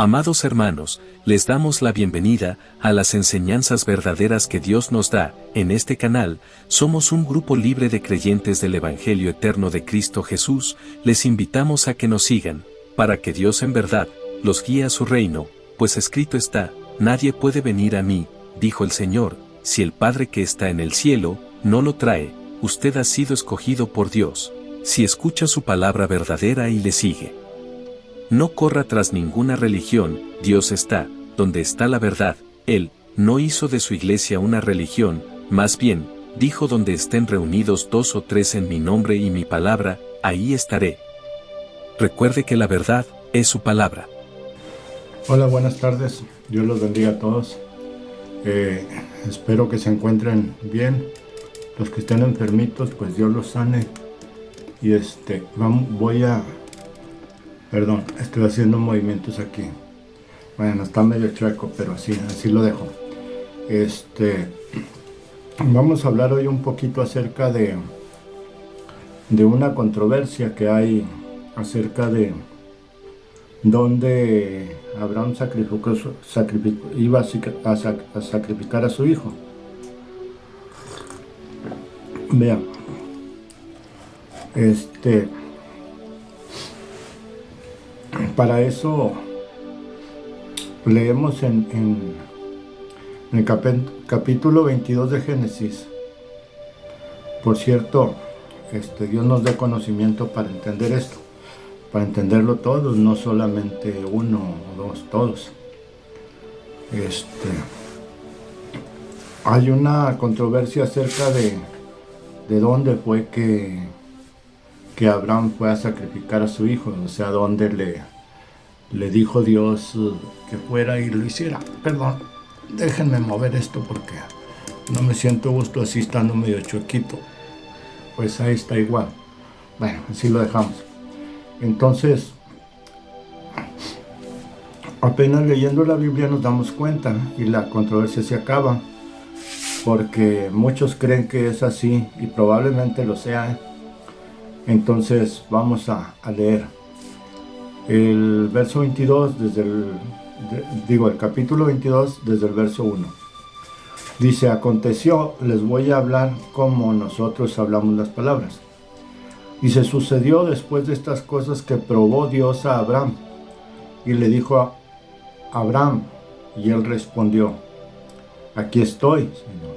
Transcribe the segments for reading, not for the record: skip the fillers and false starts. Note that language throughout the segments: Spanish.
Amados hermanos, les damos la bienvenida a las enseñanzas verdaderas que Dios nos da. En este canal, somos un grupo libre de creyentes del Evangelio eterno de Cristo Jesús. Les invitamos a que nos sigan, para que Dios en verdad los guíe a su reino, pues escrito está: nadie puede venir a mí, dijo el Señor, si el Padre que está en el cielo no lo trae. Usted ha sido escogido por Dios, si escucha su palabra verdadera y le sigue. No corra tras ninguna religión. Dios está donde está la verdad. Él no hizo de su iglesia una religión, más bien, dijo: donde estén reunidos 2 o 3 en mi nombre y mi palabra, ahí estaré. Recuerde que la verdad es su palabra. Hola, buenas tardes. Dios los bendiga a todos. Espero que se encuentren bien. Los que estén enfermitos, pues Dios los sane. Y Perdón, estoy haciendo movimientos aquí. Bueno, está medio chueco, pero así lo dejo. Vamos a hablar hoy un poquito acerca de una controversia que hay acerca de donde Abraham iba a sacrificar a su hijo. Vean, para eso leemos en el capítulo 22 de Génesis. Por cierto, Dios nos dé conocimiento para entender esto, para entenderlo todos, no solamente uno o dos, todos. Hay una controversia acerca de dónde fue que Abraham fue a sacrificar a su hijo, o sea, dónde le dijo Dios que fuera y lo hiciera. Perdón, déjenme mover esto porque no me siento gusto así estando medio chuequito. Pues ahí está igual. Bueno, así lo dejamos. Entonces, apenas leyendo la Biblia nos damos cuenta y la controversia se acaba, porque muchos creen que es así y probablemente lo sea. Entonces vamos a leer el verso 22 el capítulo 22 desde el verso 1. Dice: aconteció, les voy a hablar como nosotros hablamos las palabras. Dice: sucedió después de estas cosas que probó Dios a Abraham y le dijo a Abraham, y él respondió: aquí estoy, Señor.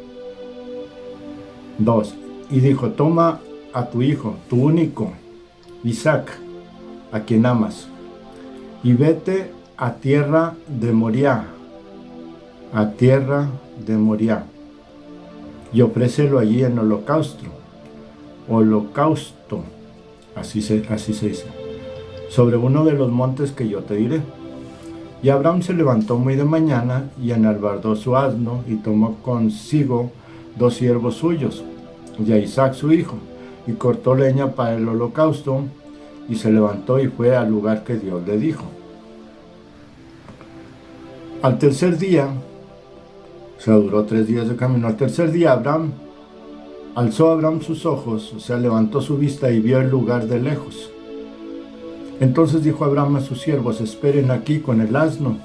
2. Y dijo: toma a tu hijo, tu único, Isaac, a quien amas, y vete a tierra de Moriah, y ofrécelo allí en holocausto, así se dice, sobre uno de los montes que yo te diré. Y Abraham se levantó muy de mañana y enalbardó su asno y tomó consigo 2 siervos suyos y a Isaac su hijo, y cortó leña para el holocausto, y se levantó y fue al lugar que Dios le dijo. Al tercer día, o sea, duró 3 días de camino. Al tercer día alzó Abraham sus ojos, o sea, levantó su vista y vio el lugar de lejos. Entonces dijo Abraham a sus siervos: esperen aquí con el asno,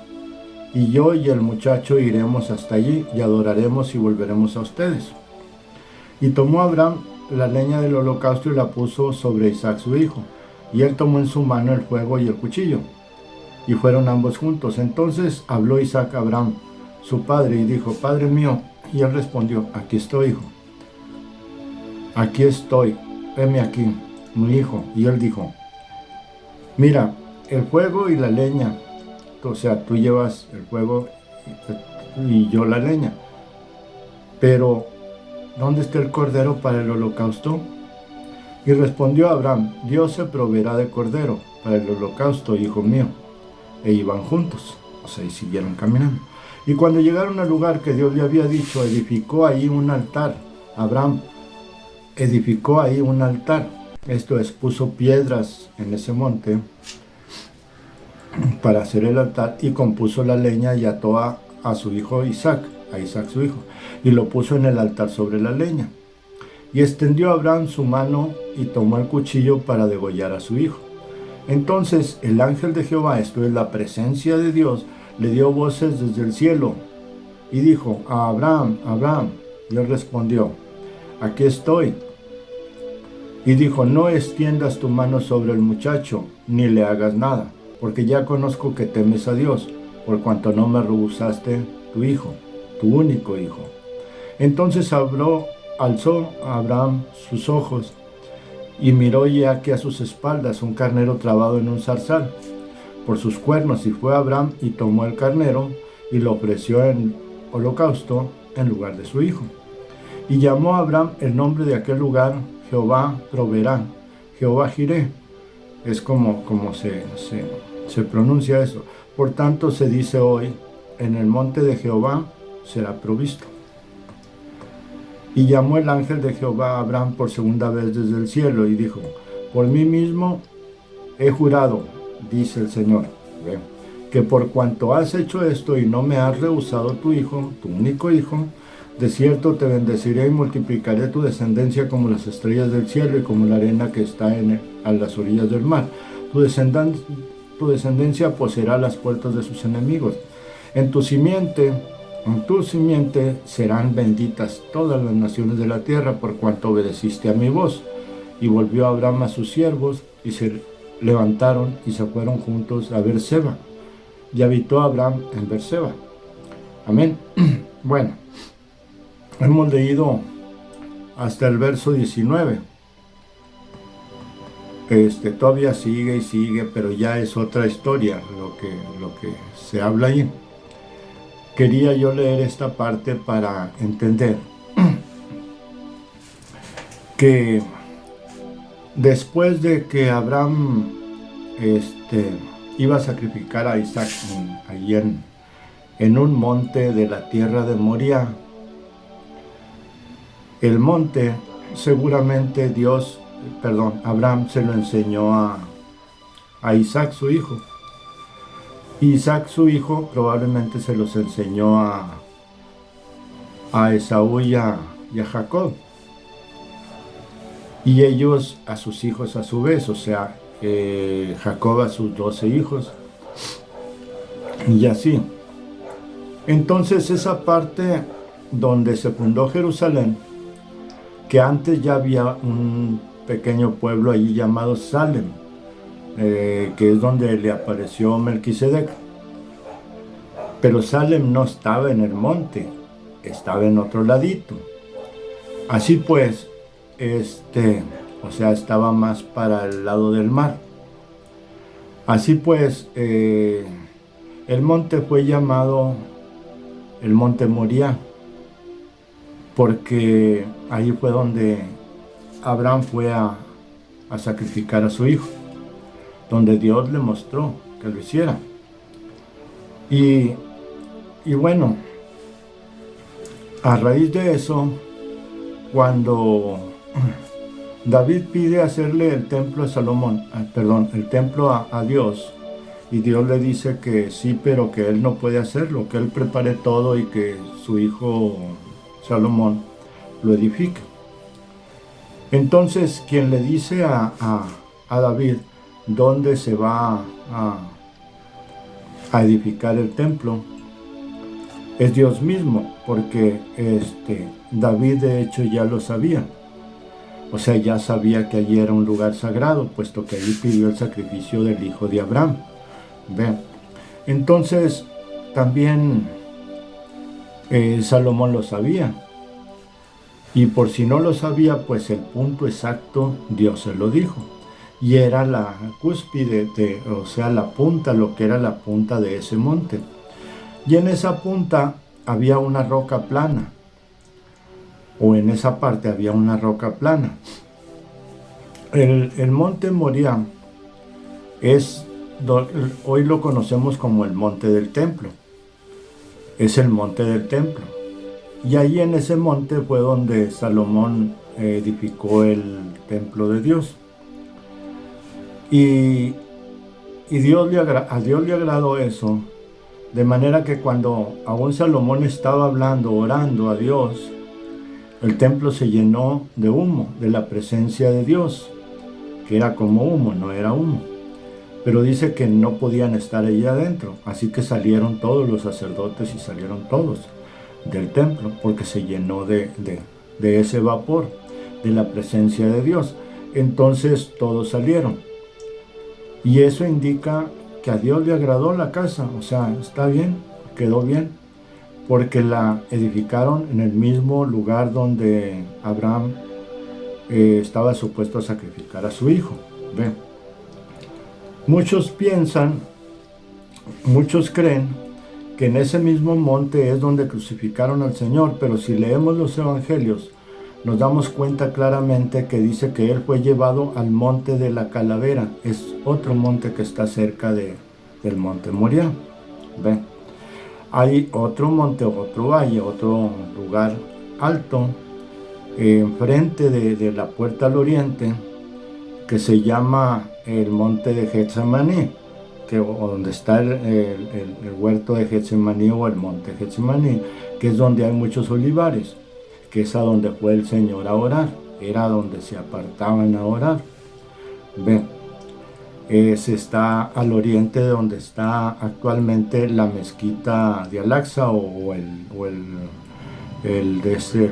y yo y el muchacho iremos hasta allí y adoraremos y volveremos a ustedes. Y tomó Abraham la leña del holocausto y la puso sobre Isaac su hijo, y él tomó en su mano el fuego y el cuchillo, y fueron ambos juntos. Entonces habló Isaac a Abraham, su padre, y dijo: Padre mío. Y él respondió: aquí estoy, hijo. Aquí estoy, heme aquí, mi hijo. Y él dijo: mira, el fuego y la leña, o sea, tú llevas el fuego y yo la leña, pero ¿dónde está el cordero para el holocausto? Y respondió Abraham: Dios se proveerá de cordero para el holocausto, hijo mío. E iban juntos, o sea, y siguieron caminando. Y cuando llegaron al lugar que Dios le había dicho, edificó ahí un altar. Abraham edificó ahí un altar. Esto es, puso piedras en ese monte para hacer el altar, y compuso la leña y ató a su hijo Isaac, a Isaac su hijo, y lo puso en el altar sobre la leña. Y extendió Abraham su mano y tomó el cuchillo para degollar a su hijo. Entonces el ángel de Jehová, esto es la presencia de Dios, le dio voces desde el cielo y dijo: Abraham, Abraham. Y él respondió: aquí estoy. Y dijo: no extiendas tu mano sobre el muchacho, ni le hagas nada, porque ya conozco que temes a Dios, por cuanto no me rehusaste tu hijo, tu único hijo. Entonces alzó a Abraham sus ojos, y miró, y aquí a sus espaldas un carnero trabado en un zarzal por sus cuernos, y fue Abraham y tomó el carnero y lo ofreció en holocausto en lugar de su hijo. Y llamó a Abraham el nombre de aquel lugar: Jehová proveerá, Jehová Jireh. Es como se pronuncia eso. Por tanto se dice hoy: en el monte de Jehová será provisto. Y llamó el ángel de Jehová a Abraham por segunda vez desde el cielo y dijo: por mí mismo he jurado, dice el Señor, que por cuanto has hecho esto y no me has rehusado tu hijo, tu único hijo, de cierto te bendeciré y multiplicaré tu descendencia como las estrellas del cielo y como la arena que está a las orillas del mar. Tu descendencia poseerá las puertas de sus enemigos. En tu simiente serán benditas todas las naciones de la tierra, por cuanto obedeciste a mi voz. Y volvió Abraham a sus siervos, y se levantaron y se fueron juntos a Berseba. Y habitó Abraham en Berseba. Amén. Bueno, hemos leído hasta el verso 19. Todavía sigue y sigue, pero ya es otra historia lo que se habla ahí. Quería yo leer esta parte para entender que después de que Abraham iba a sacrificar a Isaac allí en un monte de la tierra de Moría, el monte seguramente Abraham se lo enseñó a Isaac, su hijo. Isaac, su hijo, probablemente se los enseñó a Esaú y a Jacob. Y ellos a sus hijos a su vez, o sea, Jacob a sus 12 hijos. Y así. Entonces esa parte donde se fundó Jerusalén, que antes ya había un pequeño pueblo allí llamado Salem, que es donde le apareció Melquisedec. Pero Salem no estaba en el monte, estaba en otro ladito. Así pues, estaba más para el lado del mar. Así pues, el monte fue llamado el monte Moriah, porque ahí fue donde Abraham fue a sacrificar a su hijo, donde Dios le mostró que lo hiciera. Y bueno, a raíz de eso, cuando David pide hacerle el templo a el templo a Dios, y Dios le dice que sí, pero que él no puede hacerlo, que él prepare todo y que su hijo Salomón lo edifique. Entonces, quien le dice a David dónde se va a edificar el templo es Dios mismo, porque David de hecho ya lo sabía. O sea, ya sabía que allí era un lugar sagrado, puesto que allí pidió el sacrificio del hijo de Abraham. ¿Ven? Entonces, también Salomón lo sabía. Y por si no lo sabía, pues el punto exacto Dios se lo dijo. Y era la cúspide, la punta, lo que era la punta de ese monte. Y en esa punta había una roca plana. O en esa parte había una roca plana. El monte Moriah hoy lo conocemos como el monte del templo. Es el monte del templo. Y ahí en ese monte fue donde Salomón edificó el templo de Dios. Y a Dios le agradó eso, de manera que cuando aún Salomón estaba hablando, orando a Dios, el templo se llenó de humo, de la presencia de Dios, que era como humo, no era humo. pero dice que no podían estar allí adentro, así que salieron todos los sacerdotes y salieron todos del templo, porque se llenó de ese vapor, de la presencia de Dios. Entonces todos salieron, y eso indica que a Dios le agradó la casa, o sea, está bien, quedó bien, porque la edificaron en el mismo lugar donde Abraham estaba supuesto a sacrificar a su hijo. ¿Ve? Muchos piensan, muchos creen que en ese mismo monte es donde crucificaron al Señor, pero si leemos los evangelios, nos damos cuenta claramente que dice que Él fue llevado al monte de la Calavera. Es otro monte que está cerca del monte Moriah. ¿Ve? Hay otro monte, otro valle, otro lugar alto, enfrente de la puerta al oriente, que se llama el monte de Getsemaní, o donde está el huerto de Getsemaní o el monte Getsemaní, que es donde hay muchos olivares, que es a donde fue el Señor a orar, era donde se apartaban a orar. Ven, se está al oriente de donde está actualmente la mezquita de Al-Aqsa o el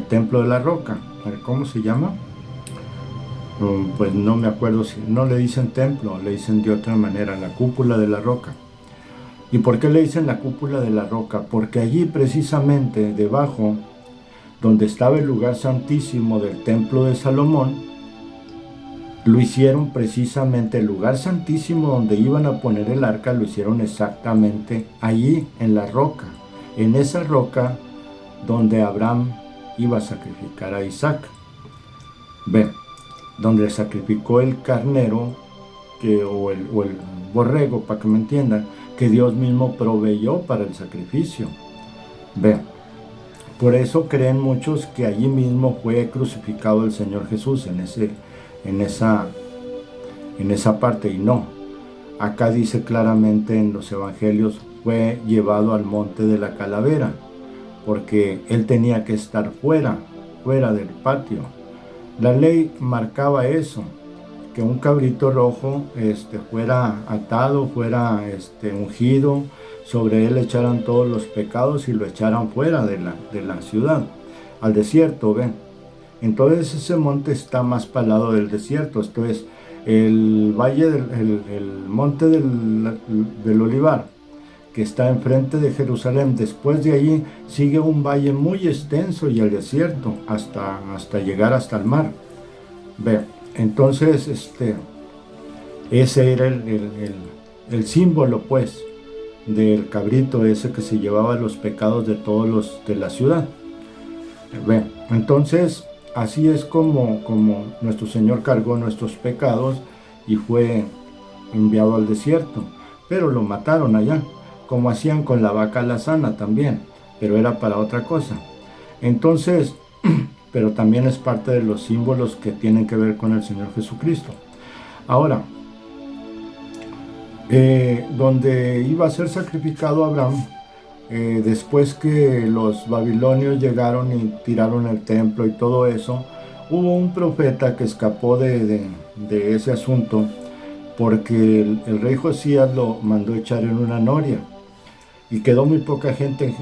templo de la roca. ¿Cómo se llama? Pues no me acuerdo, si no le dicen templo, le dicen de otra manera, la cúpula de la roca. ¿Y por qué le dicen la cúpula de la roca? Porque allí precisamente debajo, donde estaba el lugar santísimo del templo de Salomón, lo hicieron precisamente, el lugar santísimo donde iban a poner el arca, lo hicieron exactamente allí, en la roca, en esa roca donde Abraham iba a sacrificar a Isaac. Ve, donde sacrificó el carnero, o el borrego, para que me entiendan, que Dios mismo proveyó para el sacrificio. Ve, por eso creen muchos que allí mismo fue crucificado el Señor Jesús, en esa parte, y no. Acá dice claramente en los evangelios, fue llevado al monte de la Calavera, porque él tenía que estar fuera del patio. La ley marcaba eso, que un cabrito rojo fuera atado, fuera ungido, sobre él echaran todos los pecados y lo echaran fuera de la ciudad, al desierto. ¿Ven? Entonces ese monte está más para el lado del desierto, esto es el valle el monte del Olivar, que está enfrente de Jerusalén. Después de allí sigue un valle muy extenso y el desierto hasta llegar hasta el mar. Ve, entonces ese era el símbolo, pues, del cabrito ese que se llevaba los pecados de todos los de la ciudad. Ve, entonces así es como nuestro Señor cargó nuestros pecados y fue enviado al desierto, pero lo mataron allá, como hacían con la vaca alazana también, pero era para otra cosa. Entonces, pero también es parte de los símbolos que tienen que ver con el Señor Jesucristo. Ahora, donde iba a ser sacrificado Abraham, después que los babilonios llegaron y tiraron el templo y todo eso, hubo un profeta que escapó de ese asunto, porque el rey Josías lo mandó echar en una noria, y quedó muy poca gente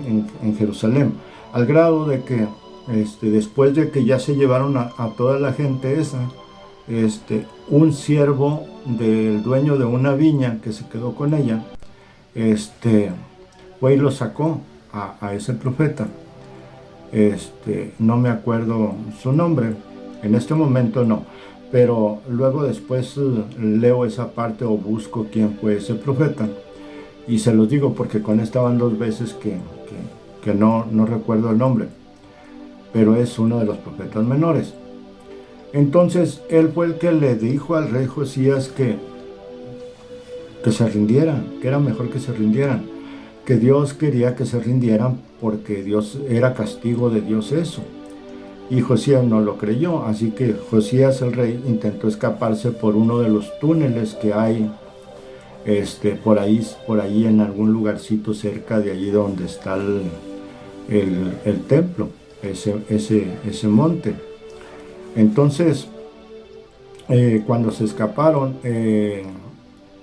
en Jerusalén, al grado de que después de que ya se llevaron a toda la gente esa, un siervo del dueño de una viña que se quedó con ella, fue y lo sacó a ese profeta. No me acuerdo su nombre, en este momento no, pero luego después leo esa parte o busco quién fue ese profeta. Y se los digo porque con esta van 2 veces que no recuerdo el nombre, pero es uno de los profetas menores. Entonces él fue el que le dijo al rey Josías que se rindieran, que era mejor que se rindieran, que Dios quería que se rindieran porque Dios era castigo de Dios eso. Y Josías no lo creyó, así que Josías el rey intentó escaparse por uno de los túneles que hay por ahí en algún lugarcito cerca de allí donde está el templo, ese monte. Entonces, cuando se escaparon,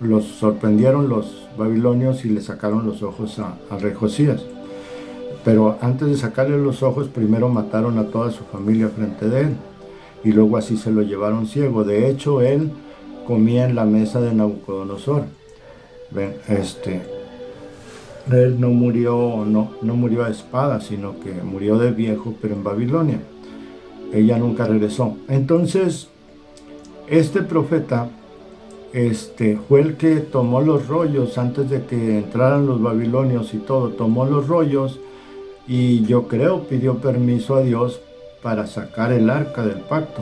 los sorprendieron los babilonios y le sacaron los ojos al rey Josías. Pero antes de sacarle los ojos, primero mataron a toda su familia frente de él, y luego así se lo llevaron ciego. De hecho, él comía en la mesa de Nabucodonosor. Ven, él no murió a espada, sino que murió de viejo, pero en Babilonia. Ella nunca regresó. Entonces, este profeta fue el que tomó los rollos antes de que entraran los babilonios y todo. Tomó los rollos y yo creo pidió permiso a Dios para sacar el arca del pacto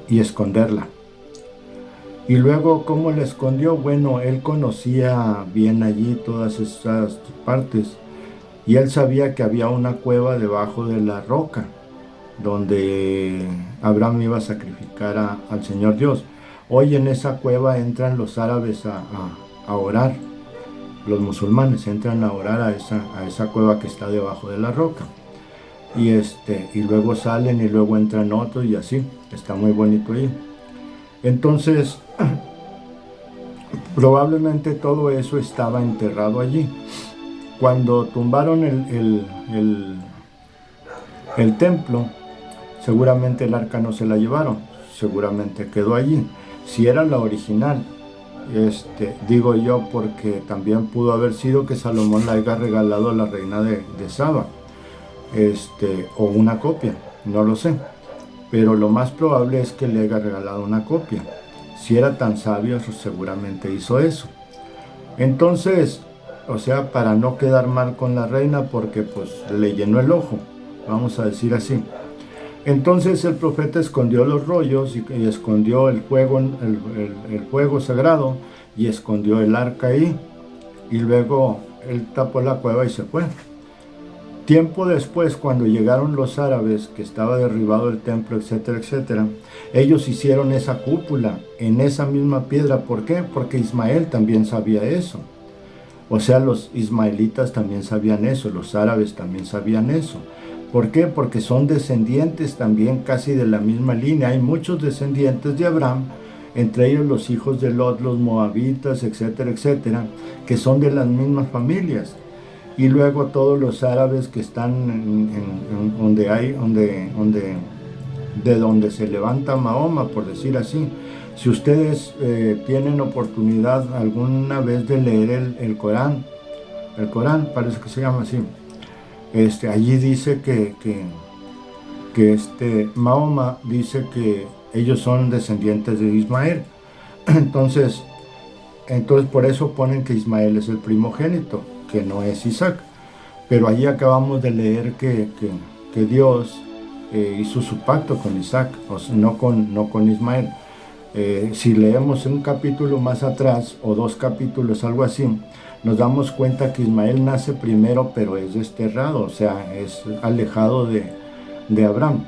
y esconderla. Y luego, ¿cómo la escondió? Bueno, él conocía bien allí todas esas partes, y él sabía que había una cueva debajo de la roca donde Abraham iba a sacrificar al Señor Dios. Hoy en esa cueva entran los árabes a orar. Los musulmanes entran a orar a esa cueva que está debajo de la roca. Y luego salen y luego entran otros y así. Está muy bonito ahí. Entonces, probablemente todo eso estaba enterrado allí. Cuando tumbaron el templo, seguramente el arca no se la llevaron, seguramente quedó allí. Si era la original, digo yo, porque también pudo haber sido que Salomón la haya regalado a la reina de Saba, o una copia, no lo sé. Pero lo más probable es que le haya regalado una copia. Si era tan sabio, seguramente hizo eso. Entonces, o sea, para no quedar mal con la reina, porque pues le llenó el ojo, vamos a decir así. Entonces el profeta escondió los rollos y escondió el fuego sagrado, y escondió el arca ahí, y luego él tapó la cueva y se fue. Tiempo después, cuando llegaron los árabes, que estaba derribado el templo, etcétera, etcétera, ellos hicieron esa cúpula en esa misma piedra. ¿Por qué? Porque Ismael también sabía eso. O sea, los ismaelitas también sabían eso, los árabes también sabían eso. ¿Por qué? Porque son descendientes también casi de la misma línea. Hay muchos descendientes de Abraham, entre ellos los hijos de Lot, los moabitas, etcétera, etcétera, que son de las mismas familias. Y luego todos los árabes que están de donde se levanta Mahoma, por decir así. Si ustedes tienen oportunidad alguna vez de leer el Corán parece que se llama así, allí dice que Mahoma dice que ellos son descendientes de Ismael. Entonces por eso ponen que Ismael es el primogénito, que no es Isaac. Pero allí acabamos de leer que Dios hizo su pacto con Isaac, o sea, no con Ismael. Si leemos un capítulo más atrás, o 2 capítulos, algo así, nos damos cuenta que Ismael nace primero, pero es desterrado, o sea, es alejado de Abraham.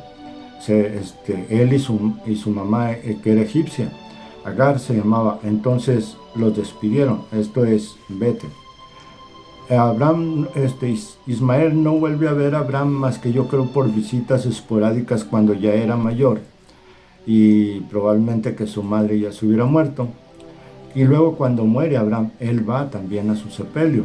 Él y su mamá, que era egipcia, Agar se llamaba. Entonces los despidieron, esto es, vete. Ismael no vuelve a ver a Abraham más que yo creo por visitas esporádicas cuando ya era mayor, y probablemente que su madre ya se hubiera muerto. Y luego cuando muere Abraham, él va también a su sepelio.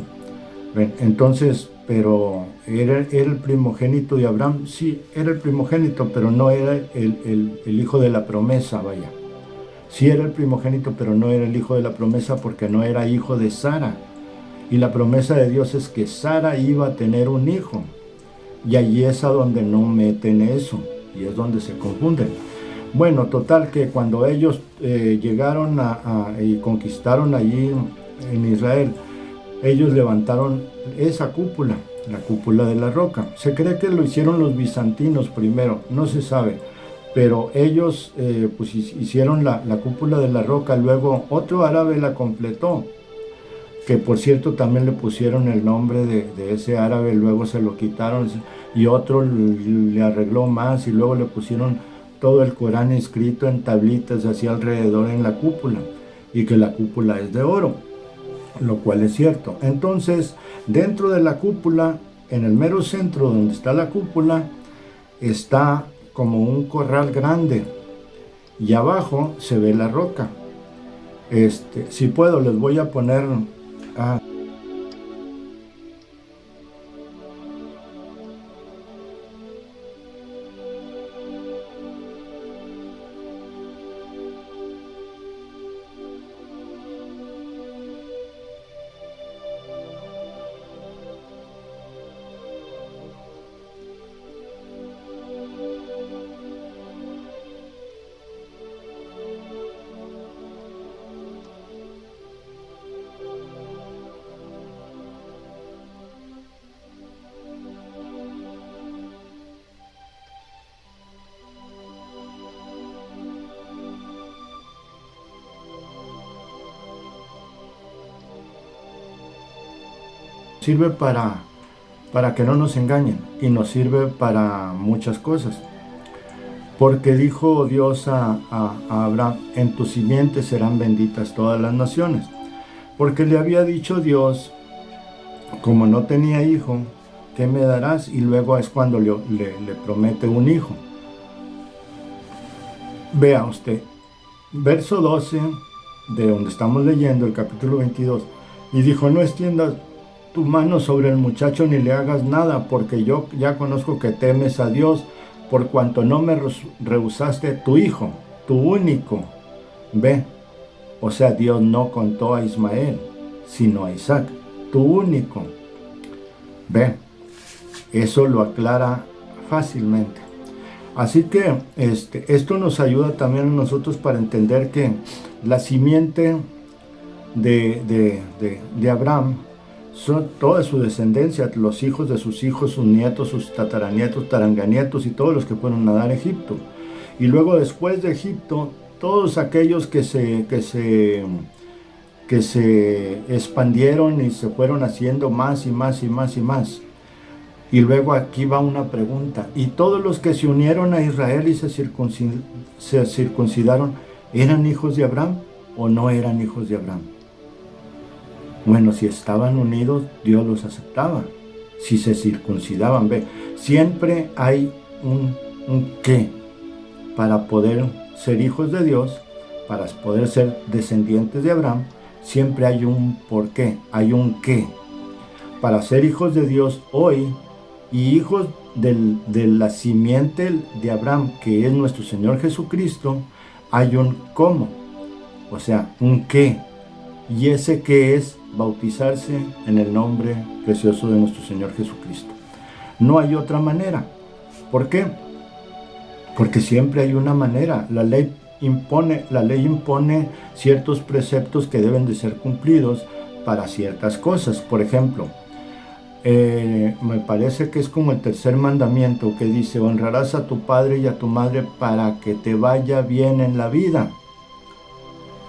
Entonces, pero ¿era el primogénito de Abraham? Sí, era el primogénito, pero no era el hijo de la promesa, vaya. Sí era el primogénito, pero no era el hijo de la promesa, porque no era hijo de Sara. Y la promesa de Dios es que Sara iba a tener un hijo. Y allí es a donde no meten eso, y es donde se confunden. Bueno, total que cuando ellos llegaron y conquistaron allí en Israel, ellos levantaron esa cúpula, la cúpula de la roca. Se cree que lo hicieron los bizantinos primero, no se sabe, pero ellos pues hicieron la cúpula de la roca. Luego otro árabe la completó, que por cierto también le pusieron el nombre de ese árabe, luego se lo quitaron, y otro le arregló más, y luego le pusieron todo el Corán escrito en tablitas así alrededor en la cúpula, y que la cúpula es de oro, lo cual es cierto. Entonces, dentro de la cúpula, en el mero centro donde está la cúpula, está como un corral grande, y abajo se ve la roca. Si puedo, les voy a poner... Sirve para que no nos engañen, y nos sirve para muchas cosas. Porque dijo Dios a Abraham, en tu simiente serán benditas todas las naciones. Porque le había dicho Dios, como no tenía hijo, ¿qué me darás? Y luego es cuando le promete un hijo. Vea usted, verso 12 de donde estamos leyendo el capítulo 22. Y dijo, no extiendas tu mano sobre el muchacho ni le hagas nada, porque yo ya conozco que temes a Dios, por cuanto no me rehusaste tu hijo, tu único. Ve, o sea, Dios no contó a Ismael, sino a Isaac, tu único. Ve, eso lo aclara fácilmente. Así que esto nos ayuda también a nosotros para entender que la simiente de Abraham son toda su descendencia, los hijos de sus hijos, sus nietos, sus tataranietos, taranganietos y todos los que fueron a dar a Egipto. Y luego después de Egipto, todos aquellos que se expandieron y se fueron haciendo más y más y más y más. Y luego aquí va una pregunta. ¿Y todos los que se unieron a Israel y se circuncidaron, eran hijos de Abraham o no eran hijos de Abraham? Bueno, si estaban unidos, Dios los aceptaba. Si se circuncidaban, ve, siempre hay un qué para poder ser hijos de Dios, para poder ser descendientes de Abraham. Siempre hay un por qué, hay un qué. Para ser hijos de Dios hoy y hijos de la simiente de Abraham, que es nuestro Señor Jesucristo, hay un cómo, o sea, un qué. Y ese qué es bautizarse en el nombre precioso de nuestro Señor Jesucristo. No hay otra manera. ¿Por qué? Porque siempre hay una manera. La ley impone ciertos preceptos que deben de ser cumplidos para ciertas cosas. Por ejemplo, me parece que es como el tercer mandamiento que dice, honrarás a tu padre y a tu madre para que te vaya bien en la vida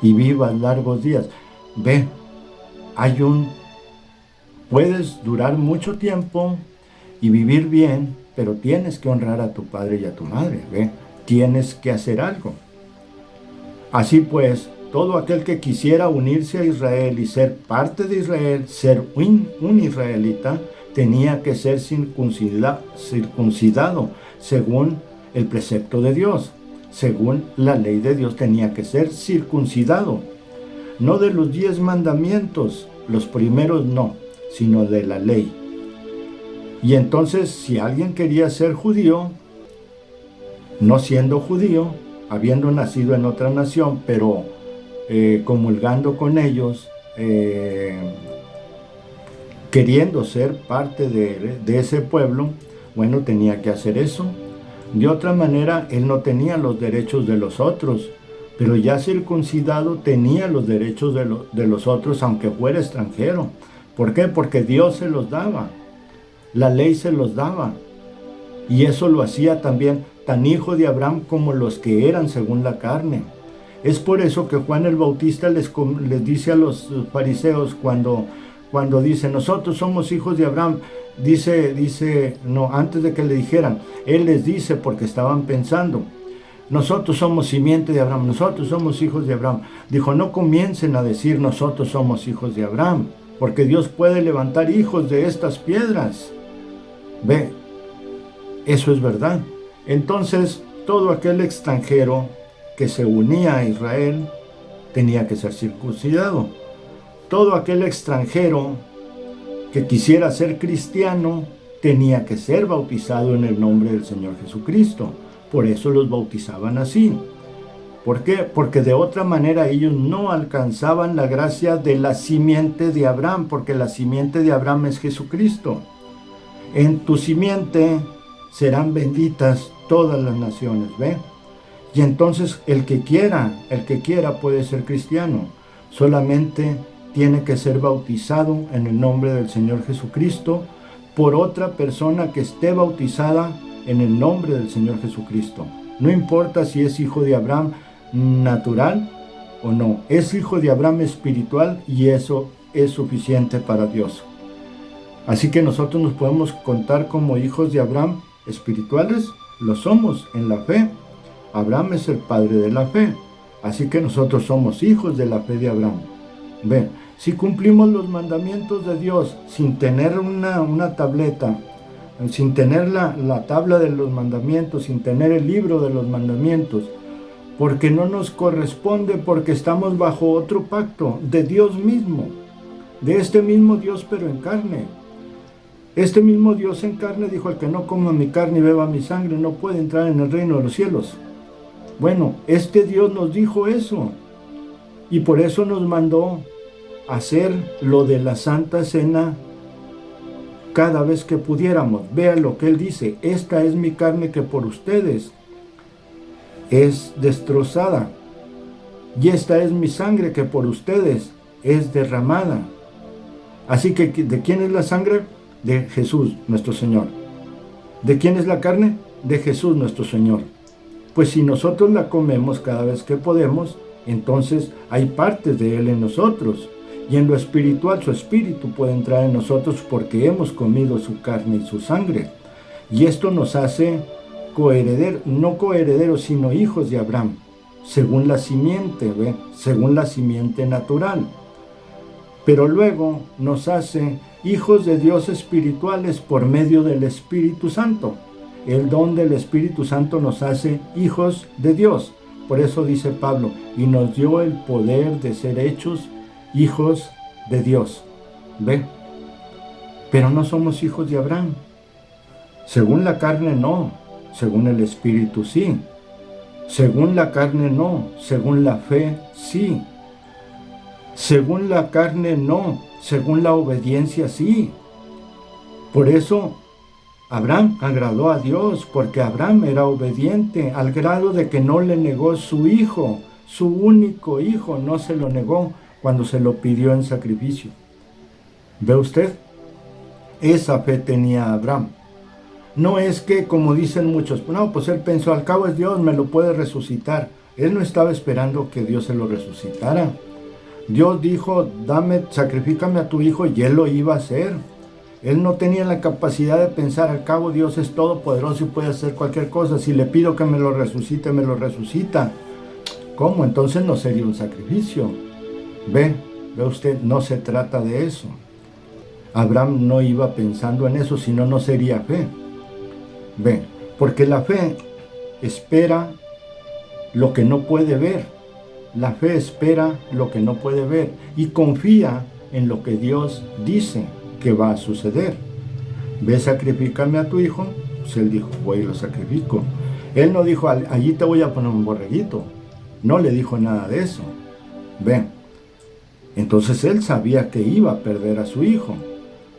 y vivas largos días. Ve, puedes durar mucho tiempo y vivir bien, pero tienes que honrar a tu padre y a tu madre, ve, tienes que hacer algo. Así pues, todo aquel que quisiera unirse a Israel y ser parte de Israel, ser un israelita, tenía que ser circuncidado según el precepto de Dios. Según la ley de Dios tenía que ser circuncidado. No de los 10 mandamientos, los primeros no, sino de la ley. Y entonces, si alguien quería ser judío, no siendo judío, habiendo nacido en otra nación, pero comulgando con ellos, queriendo ser parte de ese pueblo, bueno, tenía que hacer eso. De otra manera, él no tenía los derechos de los otros, pero ya circuncidado tenía los derechos de los otros, aunque fuera extranjero. ¿Por qué? Porque Dios se los daba, la ley se los daba, y eso lo hacía también tan hijo de Abraham como los que eran según la carne. Es por eso que Juan el Bautista les dice a los fariseos cuando dice, nosotros somos hijos de Abraham, no, antes de que le dijeran, él les dice, porque estaban pensando, nosotros somos simiente de Abraham, nosotros somos hijos de Abraham. Dijo, no comiencen a decir nosotros somos hijos de Abraham, porque Dios puede levantar hijos de estas piedras. Ve, eso es verdad. Entonces, todo aquel extranjero que se unía a Israel tenía que ser circuncidado. Todo aquel extranjero que quisiera ser cristiano tenía que ser bautizado en el nombre del Señor Jesucristo. Por eso los bautizaban así. ¿Por qué? Porque de otra manera ellos no alcanzaban la gracia de la simiente de Abraham, porque la simiente de Abraham es Jesucristo. En tu simiente serán benditas todas las naciones, ¿ve? Y entonces el que quiera puede ser cristiano. Solamente tiene que ser bautizado en el nombre del Señor Jesucristo por otra persona que esté bautizada en el nombre del Señor Jesucristo. No importa si es hijo de Abraham natural o no, es hijo de Abraham espiritual y eso es suficiente para Dios. Así que nosotros nos podemos contar como hijos de Abraham espirituales, lo somos en la fe. Abraham es el padre de la fe, así que nosotros somos hijos de la fe de Abraham. Ven, si cumplimos los mandamientos de Dios sin tener una tableta, sin tener la tabla de los mandamientos, sin tener el libro de los mandamientos, porque no nos corresponde, porque estamos bajo otro pacto de Dios mismo, de este mismo Dios pero en carne. Este mismo Dios en carne dijo: el que no coma mi carne y beba mi sangre no puede entrar en el reino de los cielos. Bueno, este Dios nos dijo eso y por eso nos mandó hacer lo de la Santa Cena cada vez que pudiéramos. Vean lo que Él dice: esta es mi carne que por ustedes es destrozada, y esta es mi sangre que por ustedes es derramada. Así que, ¿de quién es la sangre? De Jesús nuestro Señor. ¿De quién es la carne? De Jesús nuestro Señor. Pues si nosotros la comemos cada vez que podemos, entonces hay partes de Él en nosotros, y en lo espiritual su espíritu puede entrar en nosotros porque hemos comido su carne y su sangre. Y esto nos hace no coherederos, sino hijos de Abraham, según la simiente, ¿ve? Según la simiente natural. Pero luego nos hace hijos de Dios espirituales por medio del Espíritu Santo. El don del Espíritu Santo nos hace hijos de Dios. Por eso dice Pablo: y nos dio el poder de ser hechos hijos de Dios. ¿Ve? Pero no somos hijos de Abraham. Según la carne no, según el Espíritu sí. Según la carne no, según la fe sí. Según la carne no, según la obediencia sí. Por eso Abraham agradó a Dios, porque Abraham era obediente al grado de que no le negó su hijo, su único hijo, no se lo negó cuando se lo pidió en sacrificio. ¿Ve usted? Esa fe tenía Abraham. No es que, como dicen muchos, no, pues él pensó: al cabo es Dios, me lo puede resucitar. Él no estaba esperando que Dios se lo resucitara. Dios dijo: sacrifícame a tu hijo, y él lo iba a hacer. Él no tenía la capacidad de pensar: al cabo Dios es todopoderoso y puede hacer cualquier cosa. Si le pido que me lo resucite, me lo resucita. ¿Cómo? Entonces no sería un sacrificio. Ve usted, no se trata de eso. Abraham no iba pensando en eso, sino no sería fe. Ve, porque la fe espera lo que no puede ver. La fe espera lo que no puede ver y confía en lo que Dios dice que va a suceder. Ve, sacrifícame a tu hijo. Pues él dijo: voy y lo sacrifico. Él no dijo: allí te voy a poner un borreguito. No le dijo nada de eso. Ve, entonces él sabía que iba a perder a su hijo,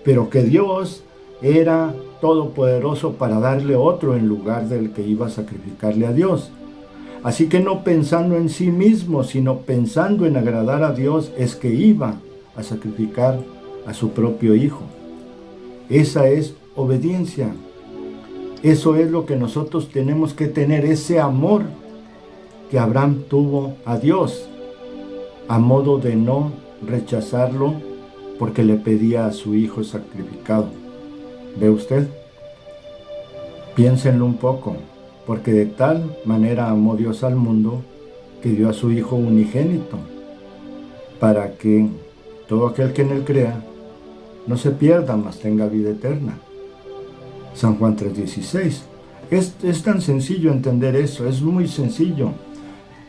pero que Dios era todopoderoso para darle otro en lugar del que iba a sacrificarle a Dios. Así que no pensando en sí mismo, sino pensando en agradar a Dios, es que iba a sacrificar a su propio hijo. Esa es obediencia. Eso es lo que nosotros tenemos que tener, ese amor que Abraham tuvo a Dios, a modo de no rechazarlo porque le pedía a su hijo sacrificado. ¿Ve usted? Piénsenlo un poco, porque de tal manera amó Dios al mundo que dio a su Hijo unigénito, para que todo aquel que en él crea no se pierda, mas tenga vida eterna. San Juan 3:16. Es tan sencillo entender eso, es muy sencillo.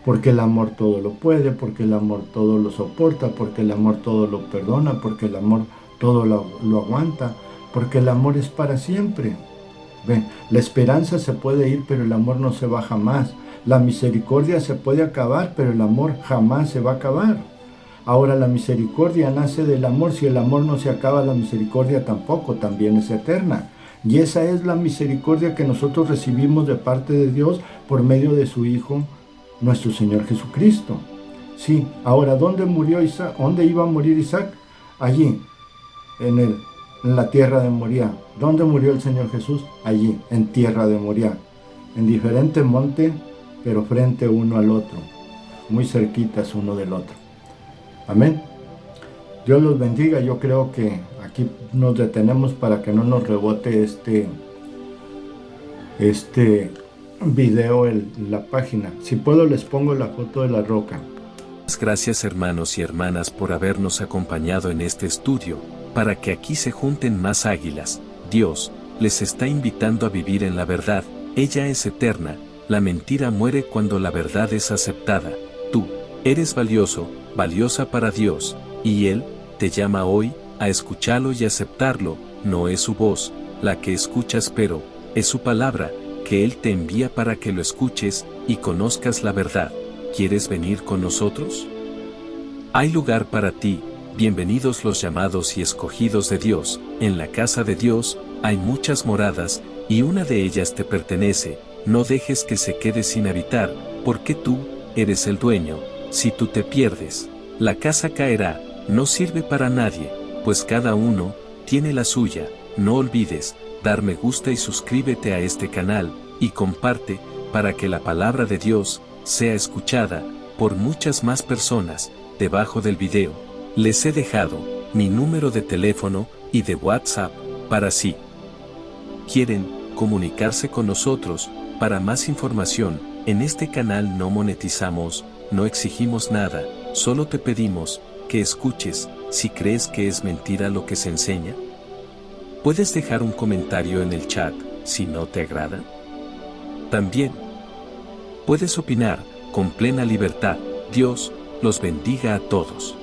porque el amor todo lo puede, porque el amor todo lo soporta, porque el amor todo lo perdona, porque el amor todo lo aguanta, porque el amor es para siempre. Ven, la esperanza se puede ir, pero el amor no se va jamás. La misericordia se puede acabar, pero el amor jamás se va a acabar. Ahora la misericordia nace del amor. Si el amor no se acaba, la misericordia tampoco, también es eterna. Y esa es la misericordia que nosotros recibimos de parte de Dios por medio de su Hijo, nuestro Señor Jesucristo. Sí, ahora, ¿dónde murió Isaac? ¿Dónde iba a morir Isaac? Allí, en la tierra de Moriah. ¿Dónde murió el Señor Jesús? Allí, en tierra de Moriah. En diferente monte, pero frente uno al otro, muy cerquitas uno del otro. Amén. Dios los bendiga. Yo creo que aquí nos detenemos para que no nos rebote este video en la página. Si puedo les pongo la foto de la roca. Gracias hermanos y hermanas por habernos acompañado en este estudio, para que aquí se junten más águilas. Dios les está invitando a vivir en la verdad. Ella es eterna. La mentira muere cuando la verdad es aceptada. Tú eres valioso, valiosa para Dios, y Él te llama hoy a escucharlo y aceptarlo. No es su voz la que escuchas, pero es su palabra que Él te envía para que lo escuches y conozcas la verdad. ¿Quieres venir con nosotros? Hay lugar para ti. Bienvenidos los llamados y escogidos de Dios. En la casa de Dios hay muchas moradas, y una de ellas te pertenece. No dejes que se quede sin habitar, porque tú eres el dueño. Si tú te pierdes, la casa caerá. No sirve para nadie, pues cada uno tiene la suya. No olvides dar me gusta y suscríbete a este canal, y comparte, para que la palabra de Dios sea escuchada por muchas más personas. Debajo del video les he dejado mi número de teléfono y de WhatsApp, para si quieren comunicarse con nosotros. Para más información, en este canal no monetizamos, no exigimos nada, solo te pedimos que escuches. Si crees que es mentira lo que se enseña, puedes dejar un comentario en el chat. Si no te agrada, también puedes opinar con plena libertad. Dios los bendiga a todos.